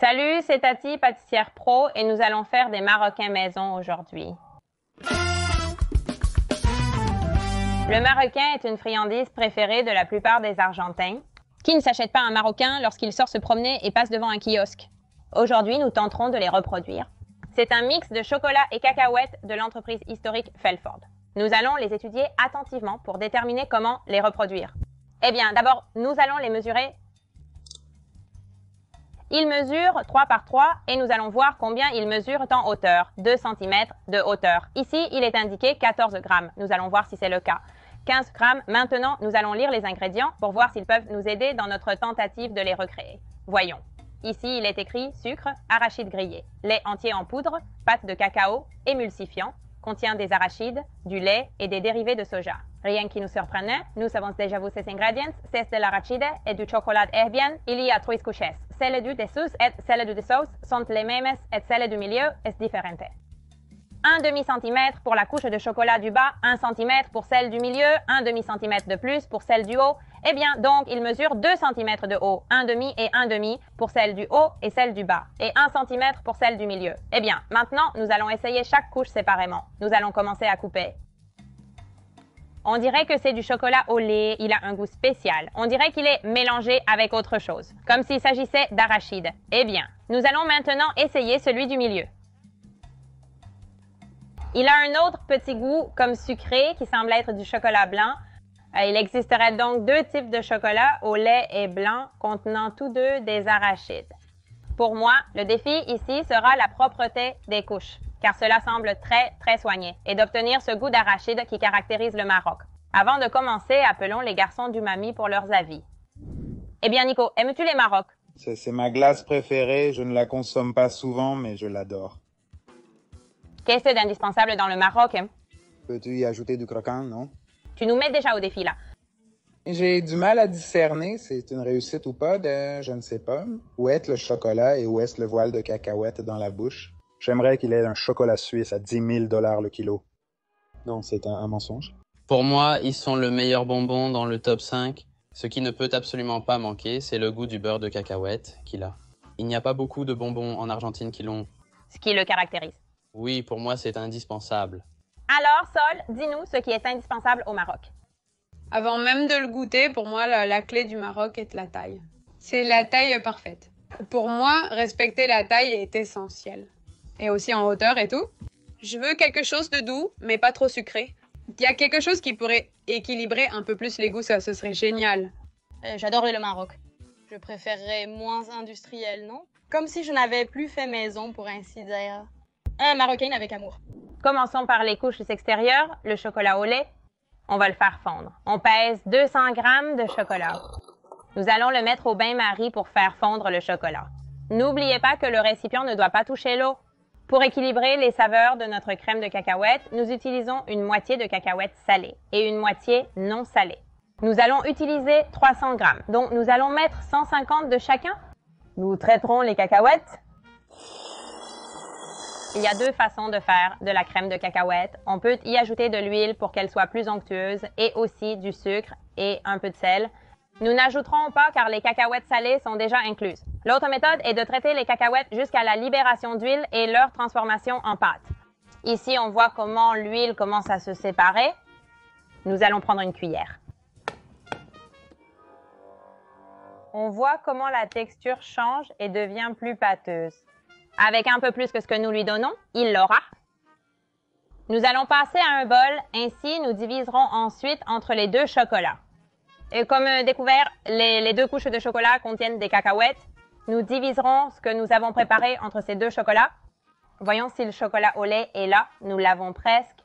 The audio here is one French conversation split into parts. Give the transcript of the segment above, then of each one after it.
Salut, c'est Tati, pâtissière pro, et nous allons faire des marocains maison aujourd'hui. Le marocain est une friandise préférée de la plupart des Argentins. Qui ne s'achète pas un marocain lorsqu'il sort se promener et passe devant un kiosque? Aujourd'hui, nous tenterons de les reproduire. C'est un mix de chocolat et cacahuètes de l'entreprise historique Felford. Nous allons les étudier attentivement pour déterminer comment les reproduire. Eh bien, d'abord, nous allons les mesurer. Ils mesurent 3 par 3 et nous allons voir combien ils mesurent en hauteur. 2 cm de hauteur. Ici, il est indiqué 14 grammes. Nous allons voir si c'est le cas. 15 grammes. Maintenant, nous allons lire les ingrédients pour voir s'ils peuvent nous aider dans notre tentative de les recréer. Voyons. Ici, il est écrit sucre, arachide grillé, lait entier en poudre, pâte de cacao, émulsifiant, contient des arachides, du lait et des dérivés de soja. Rien qui nous surprenne, nous savons déjà vu ces ingrédients, c'est de l'arachide et du chocolat bien. Il y a 3 couches. Celle du dessous et celle du dessous sont les mêmes et celle du milieu est différente. 1 demi-centimètre pour la couche de chocolat du bas, 1 centimètre pour celle du milieu, 1 demi-centimètre de plus pour celle du haut. Eh bien, donc, il mesure 2 cm de haut, 1 demi et 1 demi pour celle du haut et celle du bas, et 1 cm pour celle du milieu. Eh bien, maintenant, nous allons essayer chaque couche séparément. Nous allons commencer à couper. On dirait que c'est du chocolat au lait, il a un goût spécial. On dirait qu'il est mélangé avec autre chose, comme s'il s'agissait d'arachide. Eh bien, nous allons maintenant essayer celui du milieu. Il a un autre petit goût comme sucré qui semble être du chocolat blanc. Il existerait donc 2 types de chocolat au lait et blanc contenant tous deux des arachides. Pour moi, le défi ici sera la propreté des couches, car cela semble très soigné, et d'obtenir ce goût d'arachide qui caractérise le Maroc. Avant de commencer, appelons les garçons du Mami pour leurs avis. Eh bien Nico, aimes-tu les Maroc? C'est ma glace préférée, je ne la consomme pas souvent, mais je l'adore. Qu'est-ce d'indispensable dans le Maroc? Peux-tu y ajouter du croquant, non? Tu nous mets déjà au défi là. J'ai du mal à discerner, c'est une réussite ou pas je ne sais pas, où est le chocolat et où est le voile de cacahuète dans la bouche. J'aimerais qu'il ait un chocolat suisse à 10 000 $ le kilo. Non, c'est un mensonge. Pour moi, ils sont le meilleur bonbon dans le top 5. Ce qui ne peut absolument pas manquer, c'est le goût du beurre de cacahuète qu'il a. Il n'y a pas beaucoup de bonbons en Argentine qui l'ont. Ce qui le caractérise. Oui, pour moi, c'est indispensable. Alors, Sol, dis-nous ce qui est indispensable au Maroc. Avant même de le goûter, pour moi, la clé du Maroc est la taille. C'est la taille parfaite. Pour moi, respecter la taille est essentiel. Et aussi en hauteur et tout. Je veux quelque chose de doux, mais pas trop sucré. Il y a quelque chose qui pourrait équilibrer un peu plus les goûts, ça, ce serait génial. J'adorerais le Maroc. Je préférerais moins industriel, non? Comme si je n'avais plus fait maison, pour ainsi dire. Un Marocain avec amour. Commençons par les couches extérieures, le chocolat au lait. On va le faire fondre. On pèse 200 grammes de chocolat. Nous allons le mettre au bain-marie pour faire fondre le chocolat. N'oubliez pas que le récipient ne doit pas toucher l'eau. Pour équilibrer les saveurs de notre crème de cacahuète, nous utilisons une moitié de cacahuètes salées et une moitié non salée. Nous allons utiliser 300 grammes, donc nous allons mettre 150 de chacun. Nous traiterons les cacahuètes. Il y a 2 façons de faire de la crème de cacahuète. On peut y ajouter de l'huile pour qu'elle soit plus onctueuse et aussi du sucre et un peu de sel. Nous n'ajouterons pas car les cacahuètes salées sont déjà incluses. L'autre méthode est de traiter les cacahuètes jusqu'à la libération d'huile et leur transformation en pâte. Ici, on voit comment l'huile commence à se séparer. Nous allons prendre une cuillère. On voit comment la texture change et devient plus pâteuse. Avec un peu plus que ce que nous lui donnons, il l'aura. Nous allons passer à un bol, ainsi nous diviserons ensuite entre les 2 chocolats. Et comme découvert, les 2 couches de chocolat contiennent des cacahuètes. Nous diviserons ce que nous avons préparé entre ces 2 chocolats. Voyons si le chocolat au lait est là, nous l'avons presque.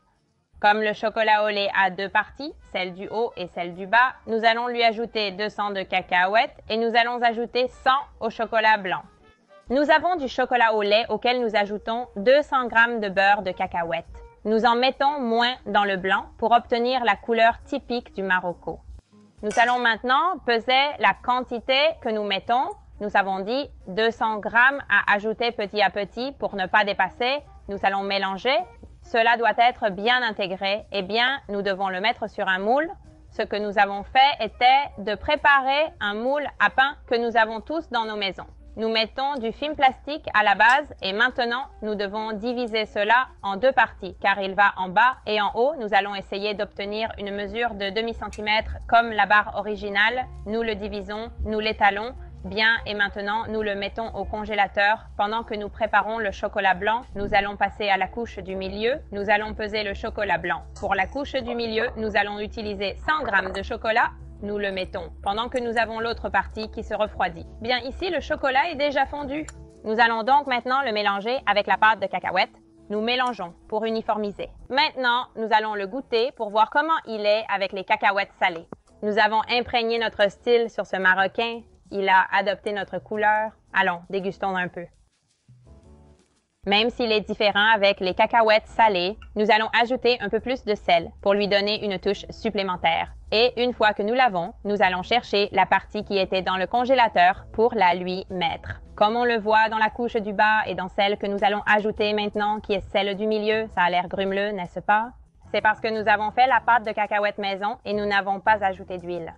Comme le chocolat au lait a 2 parties, celle du haut et celle du bas, nous allons lui ajouter 200 de cacahuètes et nous allons ajouter 100 au chocolat blanc. Nous avons du chocolat au lait auquel nous ajoutons 200 g de beurre de cacahuète. Nous en mettons moins dans le blanc pour obtenir la couleur typique du Marocco. Nous allons maintenant peser la quantité que nous mettons. Nous avons dit 200 g à ajouter petit à petit pour ne pas dépasser. Nous allons mélanger. Cela doit être bien intégré. Eh bien, nous devons le mettre sur un moule. Ce que nous avons fait était de préparer un moule à pain que nous avons tous dans nos maisons. Nous mettons du film plastique à la base et maintenant, nous devons diviser cela en deux parties car il va en bas et en haut. Nous allons essayer d'obtenir une mesure de demi-centimètre comme la barre originale. Nous le divisons, nous l'étalons bien et maintenant, nous le mettons au congélateur. Pendant que nous préparons le chocolat blanc, nous allons passer à la couche du milieu. Nous allons peser le chocolat blanc. Pour la couche du milieu, nous allons utiliser 100 g de chocolat. Nous le mettons pendant que nous avons l'autre partie qui se refroidit. Bien ici, le chocolat est déjà fondu. Nous allons donc maintenant le mélanger avec la pâte de cacahuètes. Nous mélangeons pour uniformiser. Maintenant, nous allons le goûter pour voir comment il est avec les cacahuètes salées. Nous avons imprégné notre style sur ce marocain. Il a adopté notre couleur. Allons, dégustons un peu. Même s'il est différent avec les cacahuètes salées, nous allons ajouter un peu plus de sel pour lui donner une touche supplémentaire. Et une fois que nous l'avons, nous allons chercher la partie qui était dans le congélateur pour la lui mettre. Comme on le voit dans la couche du bas et dans celle que nous allons ajouter maintenant, qui est celle du milieu, ça a l'air grumeleux, n'est-ce pas? C'est parce que nous avons fait la pâte de cacahuètes maison et nous n'avons pas ajouté d'huile.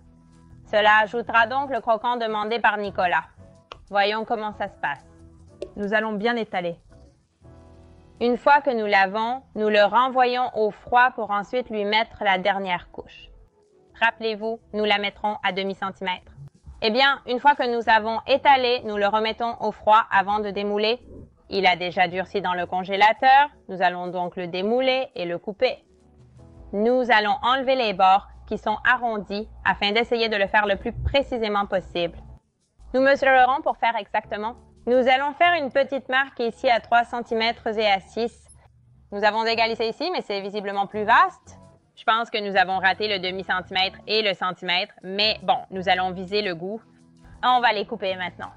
Cela ajoutera donc le croquant demandé par Nicolas. Voyons comment ça se passe. Nous allons bien étaler. Une fois que nous l'avons, nous le renvoyons au froid pour ensuite lui mettre la dernière couche. Rappelez-vous, nous la mettrons à demi-centimètre. Eh bien, une fois que nous avons étalé, nous le remettons au froid avant de démouler. Il a déjà durci dans le congélateur. Nous allons donc le démouler et le couper. Nous allons enlever les bords qui sont arrondis afin d'essayer de le faire le plus précisément possible. Nous mesurerons pour faire exactement. Nous allons faire une petite marque ici à 3 cm et à 6. Nous avons égalisé ici, mais c'est visiblement plus vaste. Je pense que nous avons raté le demi-centimètre et le centimètre, mais bon, nous allons viser le goût. On va les couper maintenant.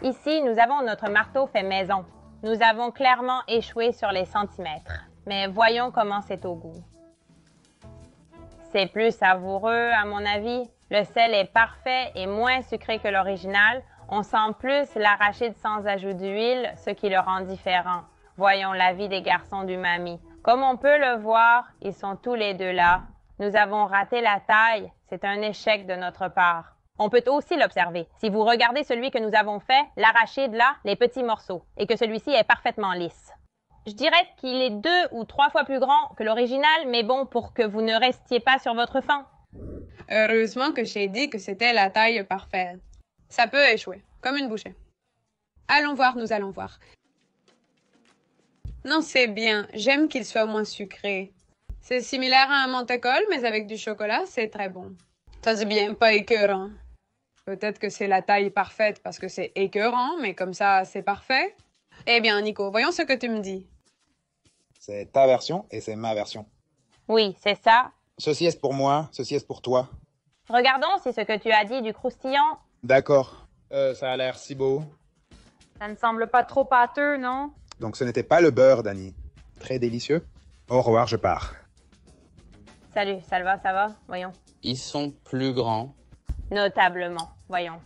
Ici, nous avons notre marteau fait maison. Nous avons clairement échoué sur les centimètres, mais voyons comment c'est au goût. C'est plus savoureux, à mon avis. Le sel est parfait et moins sucré que l'original. On sent plus l'arachide sans ajout d'huile, ce qui le rend différent. Voyons l'avis des garçons du Mamie. Comme on peut le voir, ils sont tous les deux là. Nous avons raté la taille. C'est un échec de notre part. On peut aussi l'observer. Si vous regardez celui que nous avons fait, l'arachide là, les petits morceaux, et que celui-ci est parfaitement lisse. Je dirais qu'il est 2 ou 3 fois plus grand que l'original, mais bon, pour que vous ne restiez pas sur votre faim. Heureusement que j'ai dit que c'était la taille parfaite. Ça peut échouer, comme une bouchée. Allons voir, nous allons voir. Non, c'est bien. J'aime qu'il soit moins sucré. C'est similaire à un menthe-école, mais avec du chocolat, c'est très bon. Ça, c'est bien pas écœurant. Peut-être que c'est la taille parfaite parce que c'est écœurant, mais comme ça, c'est parfait. Eh bien, Nico, voyons ce que tu me dis. C'est ta version et c'est ma version. Oui, c'est ça. Ceci est pour moi, ceci est pour toi. Regardons si ce que tu as dit du croustillant. D'accord. Ça a l'air si beau. Ça ne semble pas trop pâteux, non? Donc ce n'était pas le beurre, Dani. Très délicieux. Au revoir, je pars. Salut, ça va? Voyons. Ils sont plus grands. Notablement, voyons.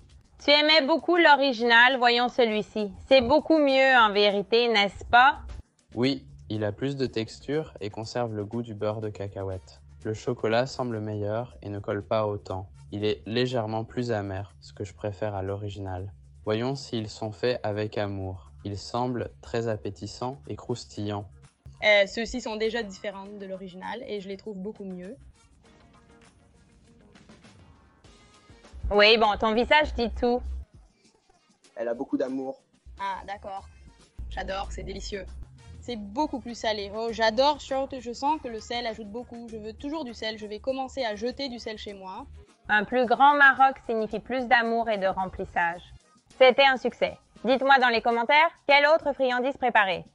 Tu aimais beaucoup l'original, voyons celui-ci. C'est beaucoup mieux en vérité, n'est-ce pas? Oui, il a plus de texture et conserve le goût du beurre de cacahuète. Le chocolat semble meilleur et ne colle pas autant. Il est légèrement plus amer, ce que je préfère à l'original. Voyons s'ils sont faits avec amour. Ils semblent très appétissants et croustillants. Ceux-ci sont déjà différents de l'original et je les trouve beaucoup mieux. Oui, bon, ton visage dit tout. Elle a beaucoup d'amour. Ah, d'accord. J'adore, c'est délicieux. C'est beaucoup plus salé. Oh, j'adore, je sens que le sel ajoute beaucoup. Je veux toujours du sel. Je vais commencer à jeter du sel chez moi. Un plus grand Maroc signifie plus d'amour et de remplissage. C'était un succès. Dites-moi dans les commentaires, quelle autre friandise préparer?